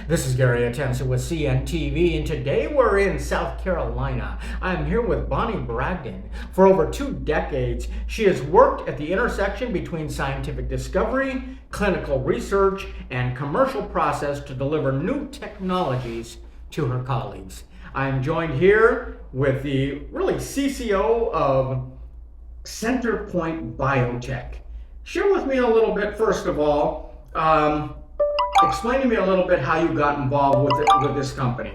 This is Gary Atencio with CNTV, and today we're in South Carolina. I'm here with Bonnie Bragdon. For over 2 decades, she has worked at the intersection between scientific discovery, clinical research, and commercial process to deliver new technologies to her colleagues. I'm joined here with the CCO of Centerpoint Biotech. Share with me a little bit, first of all, explain to me a little bit how you got involved with this company.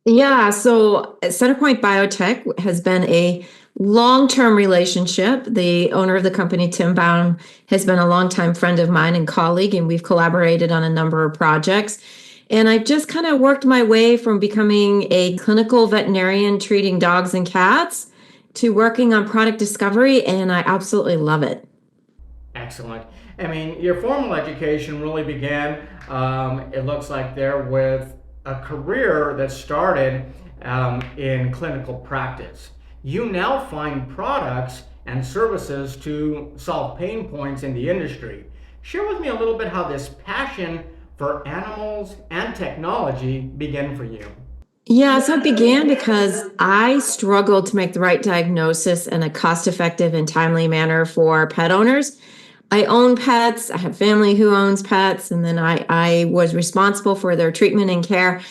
Yeah, so Centerpoint Biotech has been a long-term relationship. The owner of the company, Tim Baum, has been a longtime friend of mine and colleague, and we've collaborated on a number of projects. And I've just kind of worked my way from becoming a clinical veterinarian treating dogs and cats to working on product discovery, and I absolutely love it. Excellent. I mean, your formal education really began, it looks like there, with a career that started in clinical practice. You now find products and services to solve pain points in the industry. Share with me a little bit how this passion for animals and technology began for you. Yeah, so it began because I struggled to make the right diagnosis in a cost-effective and timely manner for pet owners. I own pets. I have family who owns pets, and then I was responsible for their treatment and care.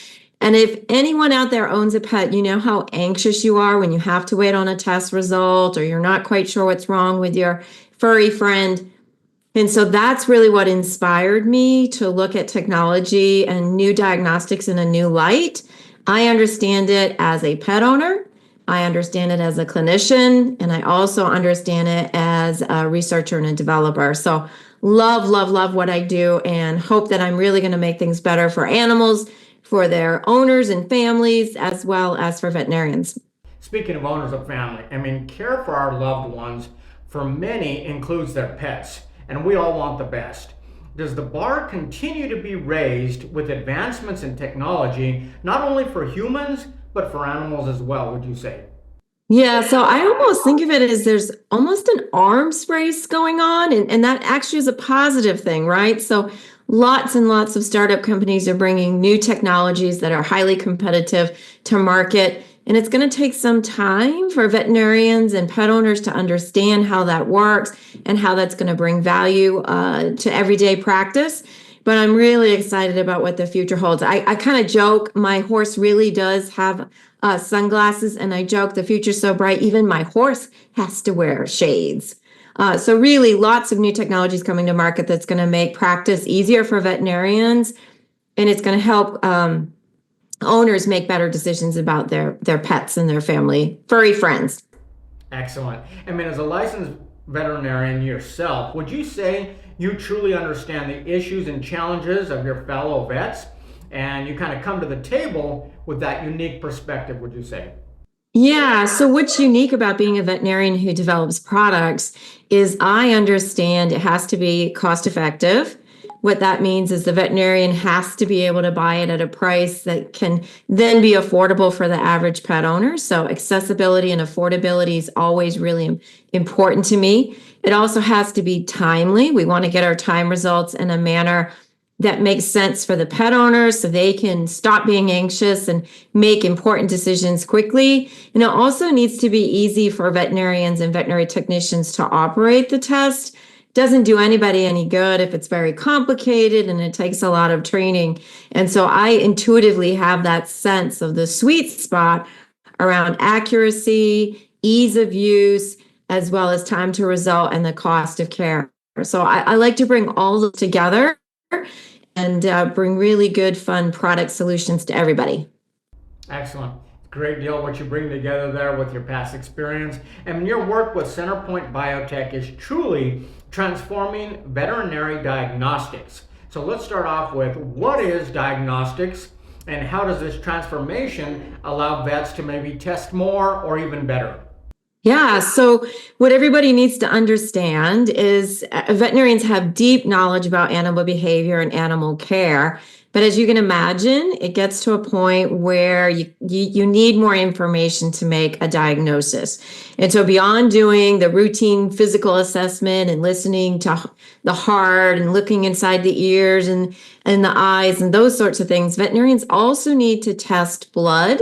And if anyone out there owns a pet, you know how anxious you are when you have to wait on a test result or you're not quite sure what's wrong with your furry friend. And so that's really what inspired me to look at technology and new diagnostics in a new light. I understand it as a pet owner. I understand it as a clinician, and I also understand it as a researcher and a developer. So love, love, love what I do, and hope that I'm really going to make things better for animals, for their owners and families, as well as for veterinarians. Speaking of owners of family, I mean, care for our loved ones for many includes their pets, and we all want the best. Does the bar continue to be raised with advancements in technology, not only for humans, but for animals as well, would you say? Yeah, so I almost think of it as there's almost an arms race going on, and that actually is a positive thing, right? So lots and lots of startup companies are bringing new technologies that are highly competitive to market. And it's going to take some time for veterinarians and pet owners to understand how that works and how that's going to bring value to everyday practice. But I'm really excited about what the future holds. I kind of joke, my horse really does have sunglasses, and I joke, the future's so bright, even my horse has to wear shades. So really lots of new technologies coming to market that's going to make practice easier for veterinarians, and it's going to help owners make better decisions about their pets and their family, furry friends. Excellent. I mean, as a licensed veterinarian yourself, would you say you truly understand the issues and challenges of your fellow vets, and you kind of come to the table with that unique perspective, would you say? Yeah, so what's unique about being a veterinarian who develops products is I understand it has to be cost effective. What that means is the veterinarian has to be able to buy it at a price that can then be affordable for the average pet owner. So accessibility and affordability is always really important to me. It also has to be timely. We want to get our time results in a manner that makes sense for the pet owners so they can stop being anxious and make important decisions quickly. And it also needs to be easy for veterinarians and veterinary technicians to operate the test. Doesn't do anybody any good if it's very complicated and it takes a lot of training. And so I intuitively have that sense of the sweet spot around accuracy, ease of use, as well as time to result and the cost of care. So I like to bring all of them together and bring really good, fun product solutions to everybody. Excellent. Great deal what you bring together there with your past experience. And your work with Centerpoint Biotech is truly transforming veterinary diagnostics. So let's start off with, what is diagnostics, and how does this transformation allow vets to maybe test more or even better? Yeah, so what everybody needs to understand is veterinarians have deep knowledge about animal behavior and animal care. But as you can imagine, it gets to a point where you need more information to make a diagnosis. And so beyond doing the routine physical assessment and listening to the heart and looking inside the ears and the eyes and those sorts of things, veterinarians also need to test blood.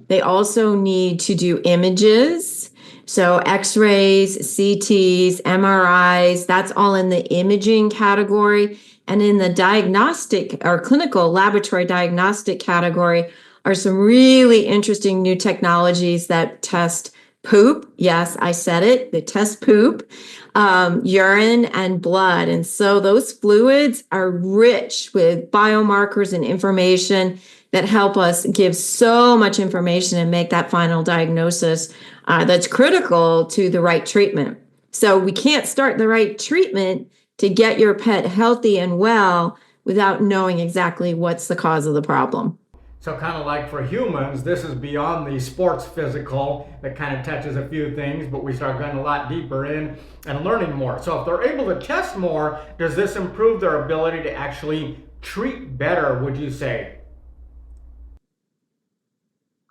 They also need to do images. So x-rays, CTs, MRIs, that's all in the imaging category. And in the diagnostic or clinical laboratory diagnostic category are some really interesting new technologies that test poop. Yes, I said it. They test poop, urine, and blood. And so those fluids are rich with biomarkers and information that help us give so much information and make that final diagnosis that's critical to the right treatment. So we can't start the right treatment to get your pet healthy and well without knowing exactly what's the cause of the problem. So kind of like for humans, this is beyond the sports physical that kind of touches a few things, but we start going a lot deeper in and learning more. So if they're able to test more, does this improve their ability to actually treat better, would you say?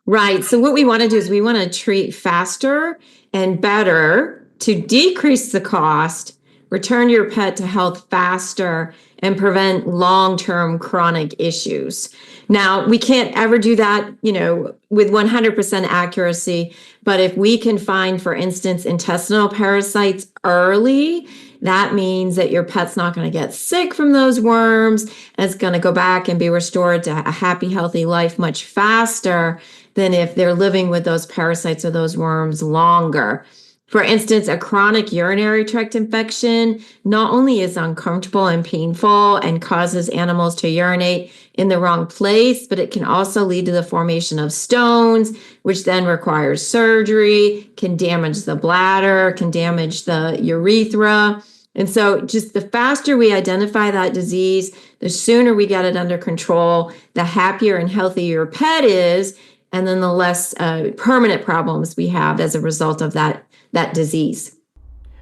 Right. So what we want to do is we want to treat faster and better to decrease the cost, return your pet to health faster, and prevent long-term chronic issues. Now, we can't ever do that, with 100% accuracy, but if we can find, for instance, intestinal parasites early, that means that your pet's not going to get sick from those worms, and it's going to go back and be restored to a happy, healthy life much faster than if they're living with those parasites or those worms longer. For instance, a chronic urinary tract infection not only is uncomfortable and painful and causes animals to urinate in the wrong place, but it can also lead to the formation of stones, which then requires surgery, can damage the bladder, can damage the urethra. And so just the faster we identify that disease, the sooner we get it under control, the happier and healthier your pet is, and then the less permanent problems we have as a result of that disease.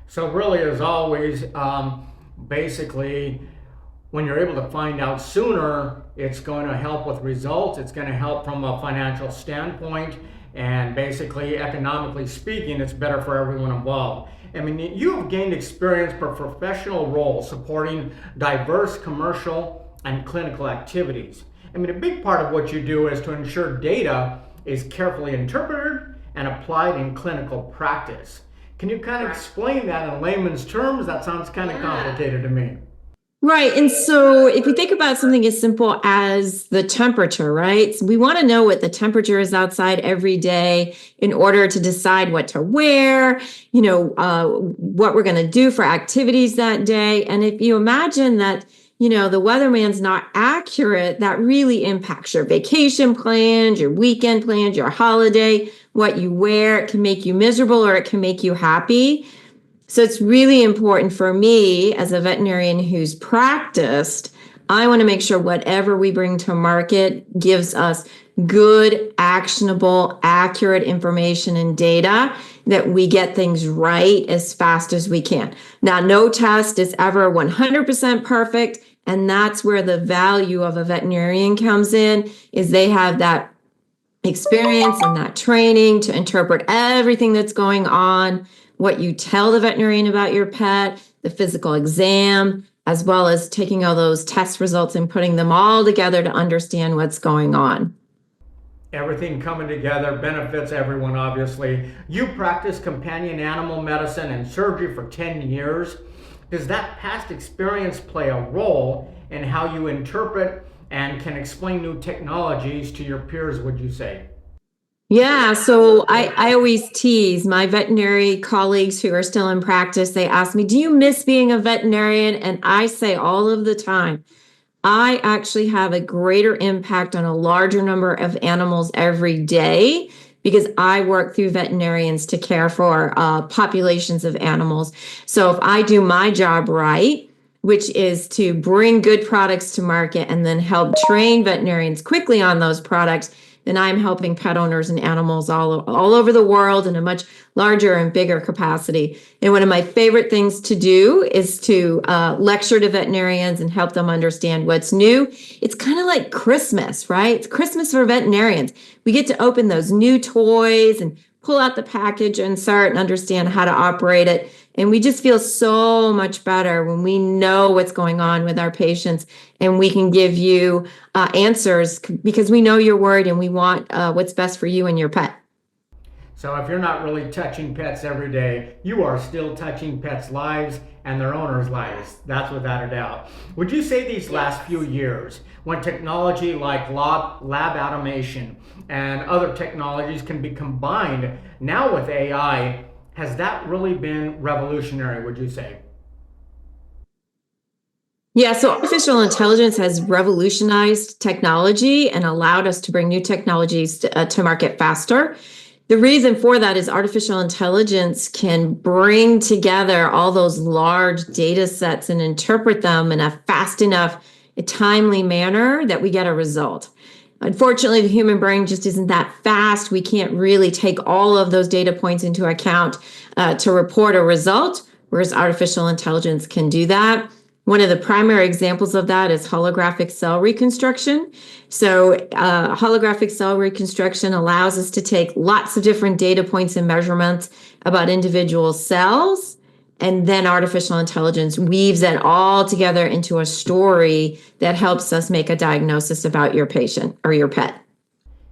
So really, as always, basically, when you're able to find out sooner, it's going to help with results. It's going to help from a financial standpoint, and basically, economically speaking, it's better for everyone involved. I mean, you have gained experience for professional roles supporting diverse commercial and clinical activities. I mean, a big part of what you do is to ensure data is carefully interpreted and applied in clinical practice. Can you kind of explain that in layman's terms? That sounds kind of complicated to me. Right. And so if you think about something as simple as the temperature, right? So we want to know what the temperature is outside every day in order to decide what to wear, what we're going to do for activities that day. And if you imagine that, the weatherman's not accurate, that really impacts your vacation plans, your weekend plans, your holiday, what you wear. It can make you miserable or it can make you happy. So it's really important for me as a veterinarian who's practiced, I want to make sure whatever we bring to market gives us good, actionable, accurate information and data, that we get things right as fast as we can. Now, no test is ever 100% perfect, and that's where the value of a veterinarian comes in, is they have that experience and that training to interpret everything that's going on, what you tell the veterinarian about your pet, the physical exam, as well as taking all those test results and putting them all together to understand what's going on. Everything coming together benefits everyone, obviously. You practice companion animal medicine and surgery for 10 years. Does that past experience play a role in how you interpret and can explain new technologies to your peers, would you say? Yeah, so I always tease my veterinary colleagues who are still in practice. They ask me, do you miss being a veterinarian? And I say all of the time, I actually have a greater impact on a larger number of animals every day because I work through veterinarians to care for populations of animals. So if I do my job right, which is to bring good products to market and then help train veterinarians quickly on those products, then I'm helping pet owners and animals all over the world in a much larger and bigger capacity. And one of my favorite things to do is to lecture to veterinarians and help them understand what's new. It's kind of like Christmas, right? It's Christmas for veterinarians. We get to open those new toys and pull out the package insert and understand how to operate it. And we just feel so much better when we know what's going on with our patients and we can give you answers because we know you're worried and we want what's best for you and your pet. So if you're not really touching pets every day, you are still touching pets' lives and their owners' lives. That's without a doubt. Would you say these last few years, when technology like lab automation and other technologies can be combined now with AI, has that really been revolutionary, would you say? Yeah, so artificial intelligence has revolutionized technology and allowed us to bring new technologies to market faster. The reason for that is artificial intelligence can bring together all those large data sets and interpret them in a fast enough, a timely manner that we get a result. Unfortunately, the human brain just isn't that fast. We can't really take all of those data points into account to report a result, whereas artificial intelligence can do that. One of the primary examples of that is holographic cell reconstruction. So holographic cell reconstruction allows us to take lots of different data points and measurements about individual cells, and then artificial intelligence weaves it all together into a story that helps us make a diagnosis about your patient or your pet.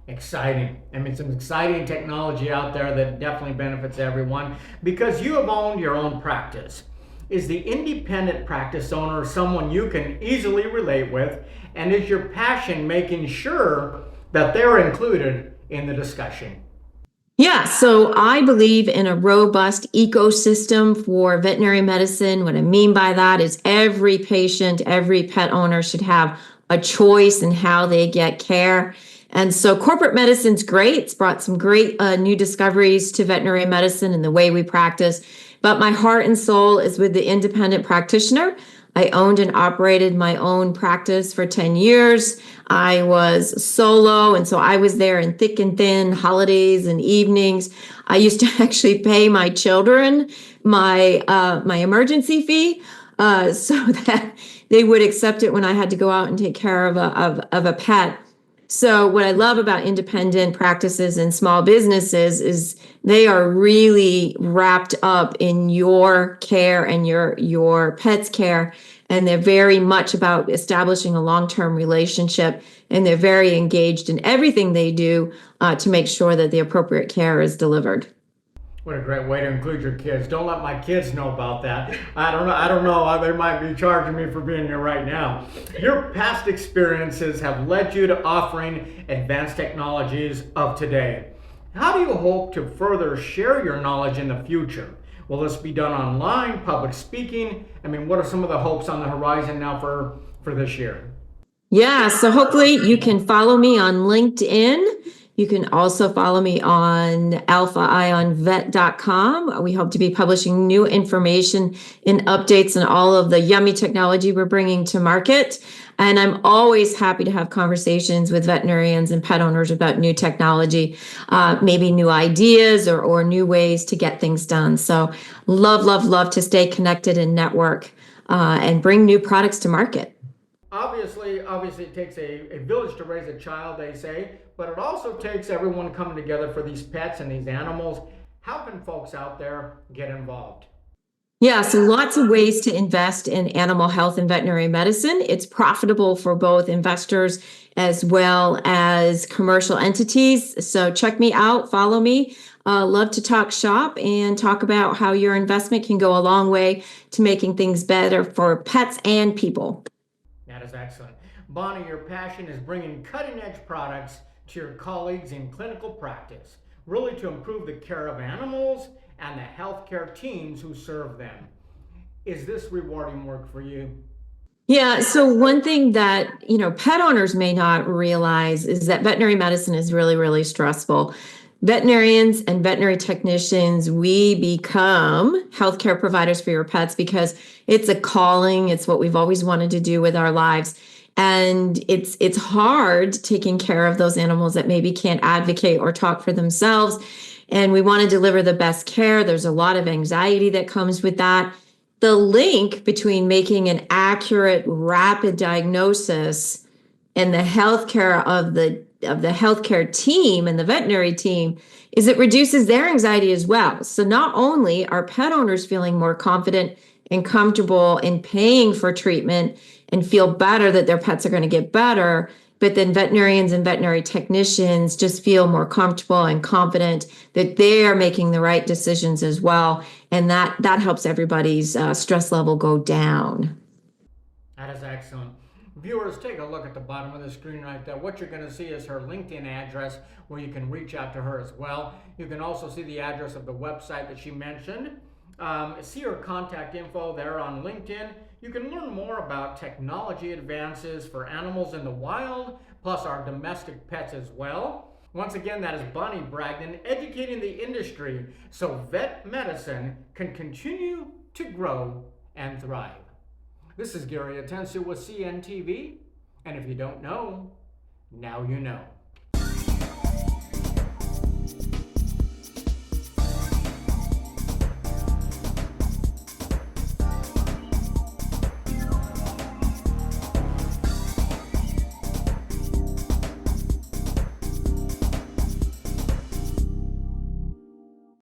Exciting. I mean, some exciting technology out there that definitely benefits everyone because you have owned your own practice. Is the independent practice owner someone you can easily relate with? And is your passion making sure that they're included in the discussion? Yeah, so I believe in a robust ecosystem for veterinary medicine. What I mean by that is every patient, every pet owner should have a choice in how they get care. And so corporate medicine's great. It's brought some great new discoveries to veterinary medicine and the way we practice. But my heart and soul is with the independent practitioner. I owned and operated my own practice for 10 years. I was solo, and so I was there in thick and thin, holidays and evenings. I used to actually pay my children my emergency fee so that they would accept it when I had to go out and take care of a pet. So what I love about independent practices and small businesses is they are really wrapped up in your care and your pet's care. And they're very much about establishing a long-term relationship. And they're very engaged in everything they do to make sure that the appropriate care is delivered. What a great way to include your kids. Don't let my kids know about that. I don't know. They might be charging me for being here right now. Your past experiences have led you to offering advanced technologies of today. How do you hope to further share your knowledge in the future? Will this be done online, public speaking? I mean, what are some of the hopes on the horizon now for this year? Yeah, so hopefully you can follow me on LinkedIn. You can also follow me on alphaionvet.com. We hope to be publishing new information and updates on all of the yummy technology we're bringing to market. And I'm always happy to have conversations with veterinarians and pet owners about new technology, maybe new ideas or new ways to get things done. So love to stay connected and network and bring new products to market. Obviously, it takes a village to raise a child, they say, but it also takes everyone coming together for these pets and these animals. How can folks out there get involved? Yeah, so lots of ways to invest in animal health and veterinary medicine. It's profitable for both investors as well as commercial entities. So check me out, follow me. Love to talk shop and talk about how your investment can go a long way to making things better for pets and people. That is excellent. Bonnie, your passion is bringing cutting-edge products to your colleagues in clinical practice, really to improve the care of animals and the healthcare teams who serve them. Is this rewarding work for you? Yeah, so one thing that, pet owners may not realize is that veterinary medicine is really, really stressful. Veterinarians and veterinary technicians, we become healthcare providers for your pets because it's a calling. It's what we've always wanted to do with our lives. And it's hard taking care of those animals that maybe can't advocate or talk for themselves. And we want to deliver the best care. There's a lot of anxiety that comes with that. The link between making an accurate, rapid diagnosis and the healthcare of the healthcare team and the veterinary team is it reduces their anxiety as well. So not only are pet owners feeling more confident and comfortable in paying for treatment and feel better that their pets are going to get better, but then veterinarians and veterinary technicians just feel more comfortable and confident that they are making the right decisions as well. And that helps everybody's stress level go down. That is excellent. Viewers, take a look at the bottom of the screen right there. What you're going to see is her LinkedIn address where you can reach out to her as well. You can also see the address of the website that she mentioned. See her contact info there on LinkedIn. You can learn more about technology advances for animals in the wild, plus our domestic pets as well. Once again, that is Bonnie Bragdon, educating the industry so vet medicine can continue to grow and thrive. This is Gary Atencio with CNTV, and if you don't know, now you know.